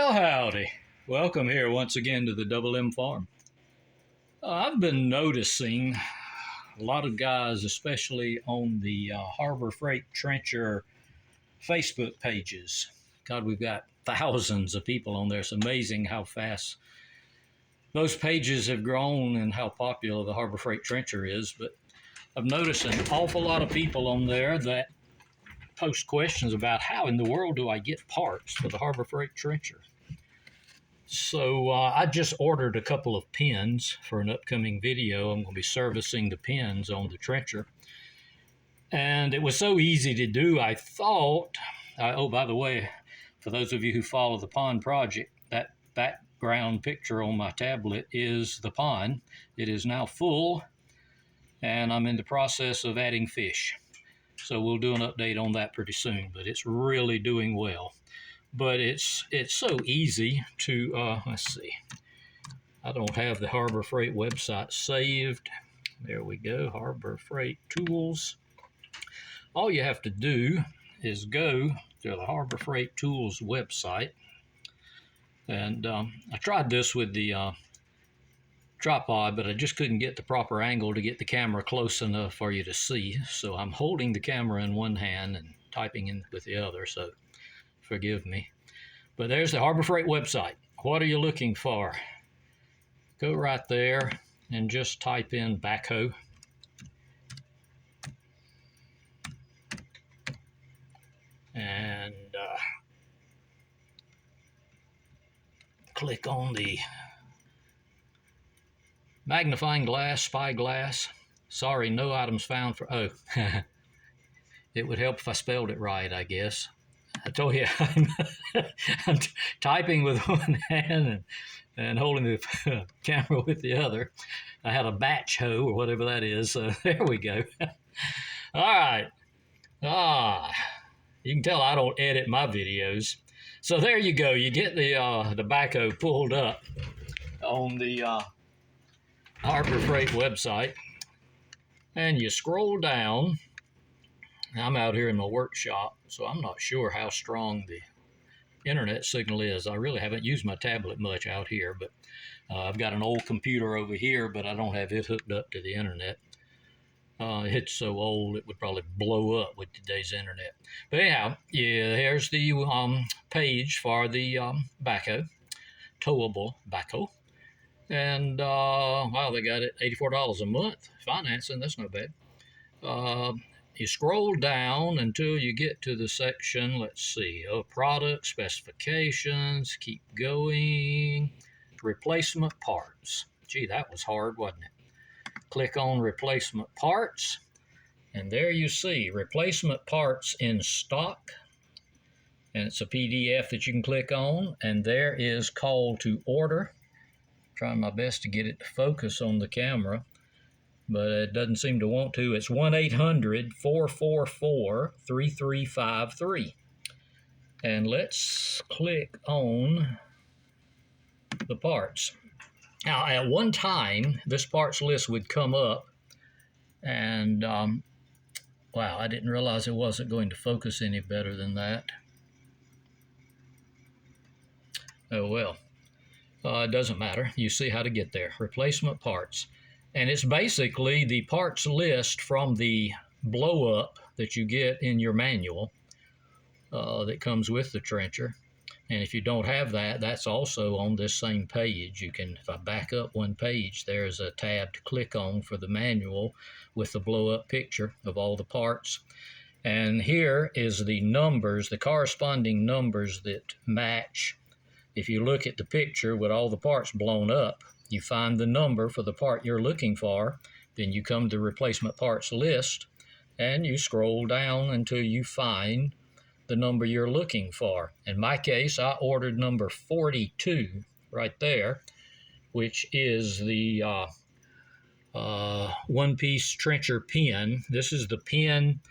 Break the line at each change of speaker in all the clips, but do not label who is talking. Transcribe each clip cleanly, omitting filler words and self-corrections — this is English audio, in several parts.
Well, howdy. Welcome here once again to the Double M Farm. I've been noticing a lot of guys, especially on the Harbor Freight Trencher Facebook pages. God, we've got thousands of people on there. It's amazing how fast those pages have grown and how popular the Harbor Freight Trencher is. But I've noticed an awful lot of people on there that post questions about how in the world do I get parts for the Harbor Freight Trencher. So I just ordered a couple of pins for an upcoming video. I'm going to be servicing the pins on the trencher. And it was so easy to do, I thought, oh, by the way, for those of you who follow the pond project, that background picture on my tablet is the pond. It is now full, and I'm in the process of adding fish. So we'll do an update on that pretty soon, but it's really doing well. But it's so easy to, let's see, I don't have the Harbor Freight website saved. There we go, Harbor Freight Tools. All you have to do is go to the Harbor Freight Tools website. And I tried this with the tripod, but I just couldn't get the proper angle to get the camera close enough for you to see. So I'm holding the camera in one hand and typing in with the other, so forgive me. But there's the Harbor Freight website. What are you looking for? Go right there and just type in backhoe. And click on the magnifying glass, spyglass. Sorry, no items found for, oh. It would help if I spelled it right, I guess. I told you, I'm typing with one hand and holding the camera with the other. I had a batch hoe or whatever that is, so there we go. All right. You can tell I don't edit my videos. So there you go. You get the backhoe pulled up on the Harbor Freight website, and you scroll down. I'm out here in my workshop, so I'm not sure how strong the internet signal is. I really haven't used my tablet much out here, but I've got an old computer over here, but I don't have it hooked up to the internet. It's so old it would probably blow up with today's internet. But anyhow, yeah, here's the page for the backhoe, towable backhoe. And, wow, they got it $84 a month. Financing, that's not bad. You scroll down until you get to the section, let's see, product specifications, keep going, replacement parts. Gee, that was hard, wasn't it? Click on replacement parts, and there you see replacement parts in stock, and it's a PDF that you can click on, and there is call to order. Trying my best to get it to focus on the camera, but it doesn't seem to want to. It's 1-800-444-3353. And let's click on the parts. Now, at one time, this parts list would come up, and wow, I didn't realize it wasn't going to focus any better than that. Oh well. It doesn't matter. You see how to get there. Replacement parts. And it's basically the parts list from the blow-up that you get in your manual that comes with the trencher. And if you don't have that, that's also on this same page. You can, if I back up one page, there's a tab to click on for the manual with the blow-up picture of all the parts. And here is the numbers, the corresponding numbers that match. If you look at the picture with all the parts blown up, you find the number for the part you're looking for, then you come to the replacement parts list, and you scroll down until you find the number you're looking for. In my case, I ordered number 42 right there, which is the one-piece trencher pin. This is the pin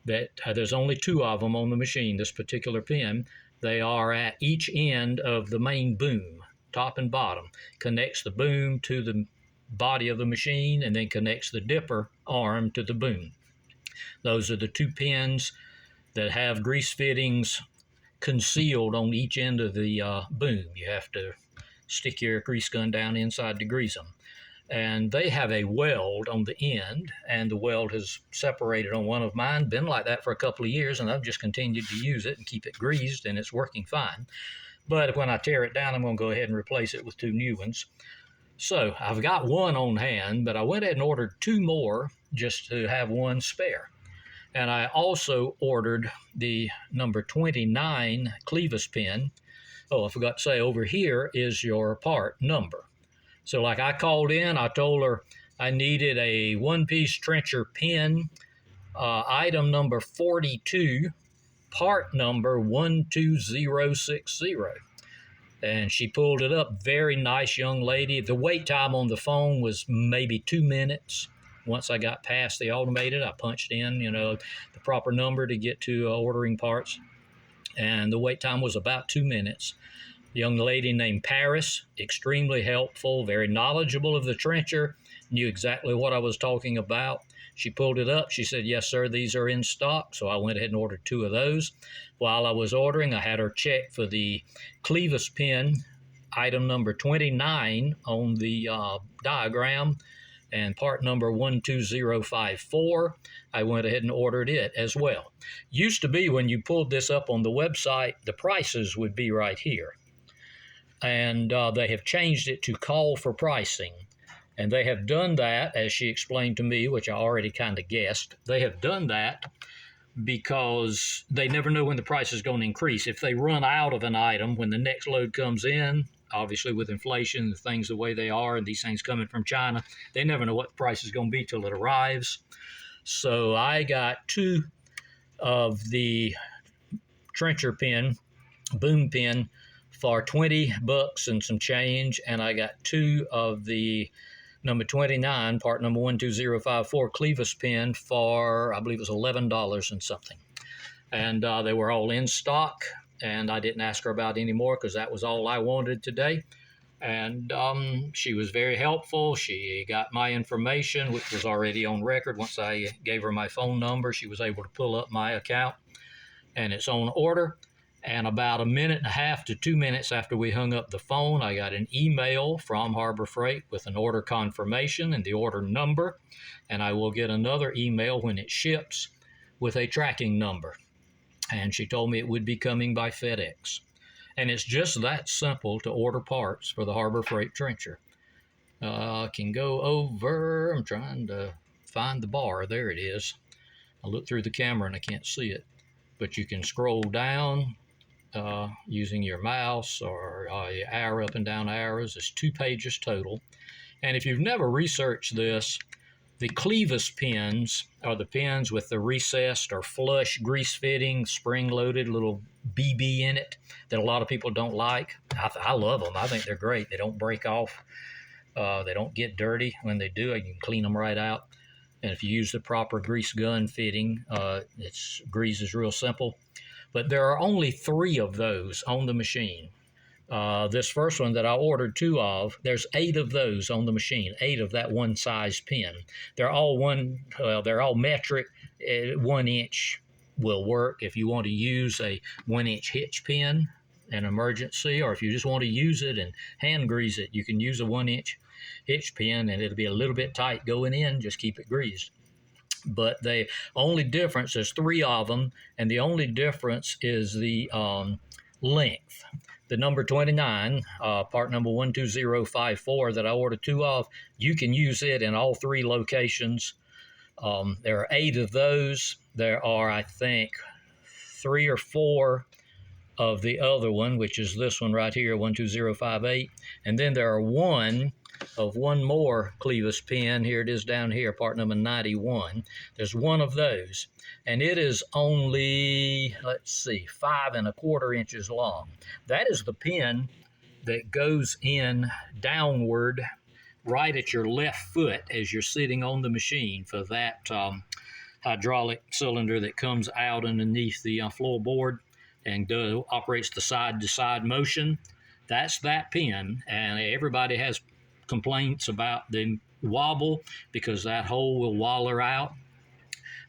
that, there's only two of them on the machine, this particular pin. They are at each end of the main boom, top and bottom. Connects the boom to the body of the machine and then connects the dipper arm to the boom. Those are the two pins that have grease fittings concealed on each end of the boom. You have to stick your grease gun down inside to grease them. And they have a weld on the end, and the weld has separated on one of mine. Been like that for a couple of years, and I've just continued to use it and keep it greased, and it's working fine. But when I tear it down, I'm going to go ahead and replace it with two new ones. So I've got one on hand, but I went ahead and ordered two more just to have one spare. And I also ordered the number 29 clevis pin. Oh, I forgot to say, over here is your part number. So like I called in, I told her I needed a one-piece trencher pin, item number 42, part number 12060. And she pulled it up. Very nice young lady. The wait time on the phone was maybe 2 minutes. Once I got past the automated, I punched in, the proper number to get to ordering parts. And the wait time was about 2 minutes. A young lady named Paris, extremely helpful, very knowledgeable of the trencher, knew exactly what I was talking about. She pulled it up. She said, yes, sir, these are in stock. So I went ahead and ordered two of those. While I was ordering, I had her check for the clevis pin, item number 29 on the diagram, and part number 12054. I went ahead and ordered it as well. Used to be when you pulled this up on the website, the prices would be right here. And they have changed it to call for pricing. And they have done that, as she explained to me, which I already kind of guessed. They have done that because they never know when the price is going to increase. If they run out of an item when the next load comes in, obviously with inflation and things the way they are, and these things coming from China, they never know what the price is going to be till it arrives. So I got two of the trencher pin, boom pin, for $20 and some change, and I got two of the number 29, part number 12054 clevis pin for, I believe it was $11 and something. And they were all in stock, and I didn't ask her about any more because that was all I wanted today. And she was very helpful. She got my information, which was already on record. Once I gave her my phone number, she was able to pull up my account, and it's on order. And about 1.5 to 2 minutes after we hung up the phone, I got an email from Harbor Freight with an order confirmation and the order number. And I will get another email when it ships with a tracking number. And she told me it would be coming by FedEx. And it's just that simple to order parts for the Harbor Freight trencher. I can go over, I'm trying to find the bar. There it is. I look through the camera and I can't see it. But you can scroll down using your mouse or your arrow up and down arrows. It's 2 pages total. And if you've never researched this, the clevis pins are the pins with the recessed or flush grease fitting, spring-loaded little BB in it that a lot of people don't like. I love them. I think they're great. They don't break off. They don't get dirty. When they do, you can clean them right out. And if you use the proper grease gun fitting, grease is real simple. But there are only 3 of those on the machine. This first one that I ordered 2 of, there's 8 of those on the machine, 8 of that one size pin. They're all metric. 1 inch will work if you want to use a 1 inch hitch pin, an emergency, or if you just want to use it and hand grease it, you can use a 1 inch hitch pin and it'll be a little bit tight going in, just keep it greased. But the only difference, there's 3 of them, and the only difference is the length. The number 29, part number 12054 that I ordered 2 of, you can use it in all 3 locations. There are 8 of those. There are, I think, 3 or 4 of the other one, which is this one right here, 12058. And then there are 1 more clevis pin. Here it is down here, part number 91. There's 1 of those, and it is only, 5 1/4 inches long. That is the pin that goes in downward right at your left foot as you're sitting on the machine for that hydraulic cylinder that comes out underneath the floorboard and operates the side-to-side motion. That's that pin, and everybody has complaints about the wobble because that hole will waller out.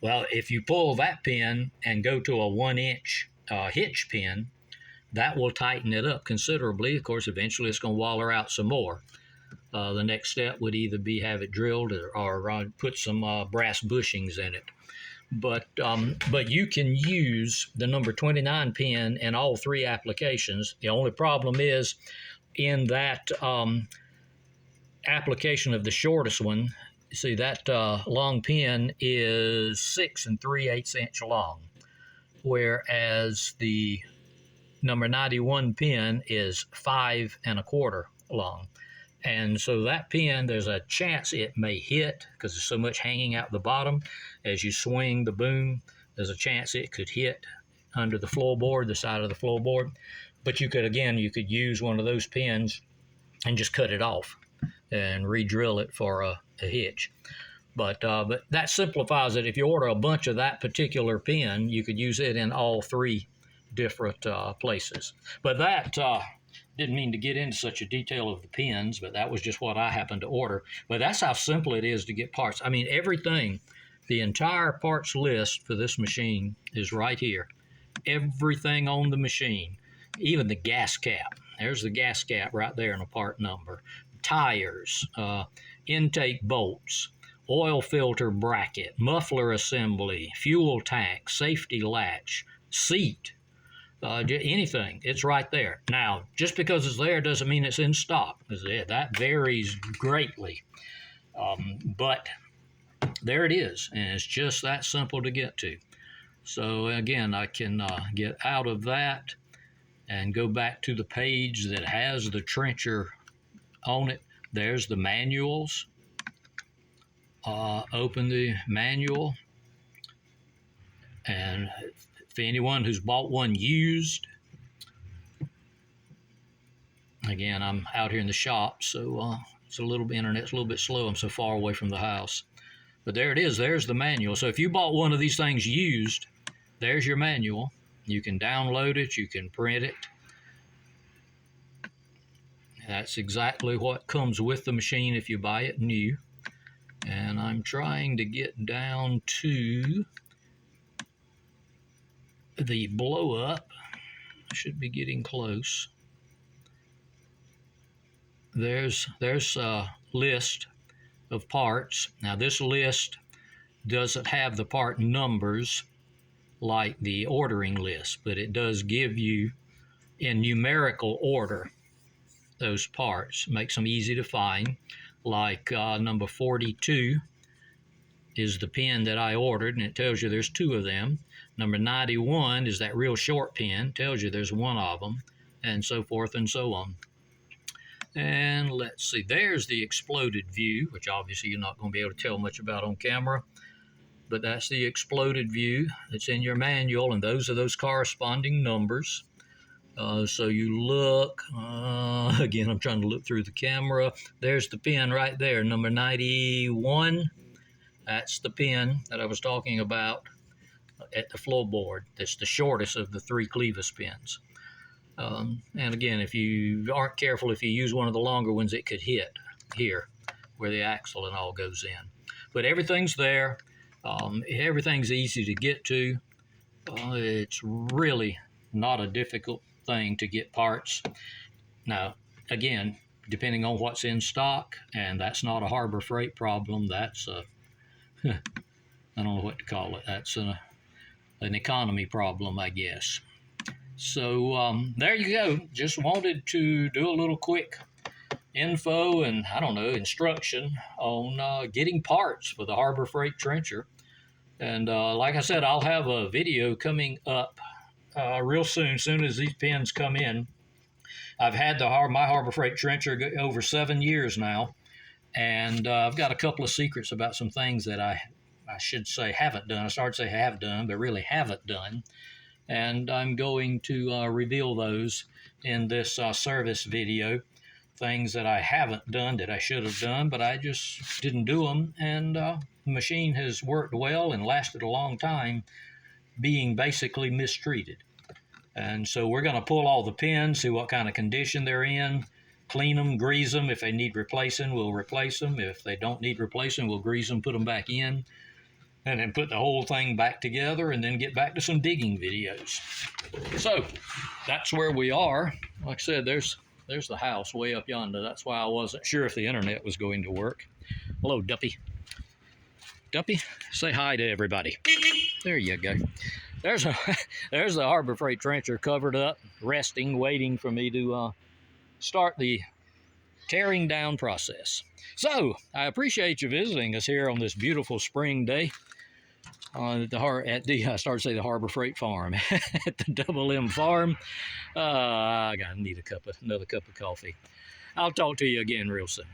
Well, if you pull that pin and go to a 1 inch hitch pin, that will tighten it up considerably. Of course, eventually it's going to waller out some more. The next step would either be have it drilled or put some brass bushings in it. But you can use the number 29 pin in all three applications. The only problem is in that application of the shortest one. See, that long pin is 6 3/8 inch long, whereas the number 91 pin is 5 1/4 long. And so that pin, there's a chance it may hit because there's so much hanging out the bottom. As you swing the boom, there's a chance it could hit under the floorboard, the side of the floorboard. But you could use one of those pins and just cut it off and re-drill it for a hitch. But that simplifies it. If you order a bunch of that particular pin, you could use it in all three different places. But that didn't mean to get into such a detail of the pins, but that was just what I happened to order. But that's how simple it is to get parts. I mean, everything, the entire parts list for this machine is right here. Everything on the machine, even the gas cap. There's the gas cap right there in a part number. Tires, intake bolts, oil filter bracket, muffler assembly, fuel tank, safety latch, seat, anything, it's right there. Now, just because it's there doesn't mean it's in stock. That varies greatly. But there it is, and it's just that simple to get to. So again, I can get out of that and go back to the page that has the trencher on it. There's the manuals. Open the manual, and for anyone who's bought one used, again, I'm out here in the shop, so it's a little bit, internet's a little bit slow. I'm so far away from the house. But there it is. There's the manual. So if you bought one of these things used, there's your manual. You can download it. You can print it. That's exactly what comes with the machine if you buy it new. And I'm trying to get down to the blow up. Should be getting close. There's a list of parts. Now this list doesn't have the part numbers like the ordering list, but it does give you in numerical order those parts. Makes them easy to find. Like number 42 is the pin that I ordered, and it tells you there's two of them. Number 91 is that real short pin, tells you there's one of them, and so forth and so on. And let's see, there's the exploded view, which obviously you're not going to be able to tell much about on camera, but that's the exploded view that's in your manual, and those are those corresponding numbers. So you look, again, I'm trying to look through the camera. There's the pin right there, number 91. That's the pin that I was talking about at the floorboard. That's the shortest of the three clevis pins. And again, if you aren't careful, if you use one of the longer ones, it could hit here where the axle and all goes in. But everything's there. Everything's easy to get to. It's really not a difficult thing to get parts. Now, again, depending on what's in stock, and that's not a Harbor Freight problem. That's a, I don't know what to call it. That's an economy problem, I guess. So there you go. Just wanted to do a little quick info and, I don't know, instruction on getting parts for the Harbor Freight trencher. And like I said, I'll have a video coming up real soon as these pins come in. I've had my Harbor Freight trencher over 7 years now, and I've got a couple of secrets about some things that I should say haven't done. I started to say have done, but really haven't done. And I'm going to reveal those in this service video. Things that I haven't done that I should have done, but I just didn't do them. And the machine has worked well and lasted a long time, being basically mistreated. And so we're going to pull all the pins, see what kind of condition they're in, clean them, grease them. If they need replacing, we'll replace them. If they don't need replacing, we'll grease them, put them back in. and then put the whole thing back together and then get back to some digging videos. So that's where we are. Like I said, there's the house way up yonder. That's why I wasn't sure if the internet was going to work. Hello, Duppy. Duppy, say hi to everybody. There you go. There's the Harbor Freight trencher covered up, resting, waiting for me to start the tearing down process. So I appreciate you visiting us here on this beautiful spring day at I started to say the Harbor Freight Farm at the Double M Farm. I need another cup of coffee. I'll talk to you again real soon.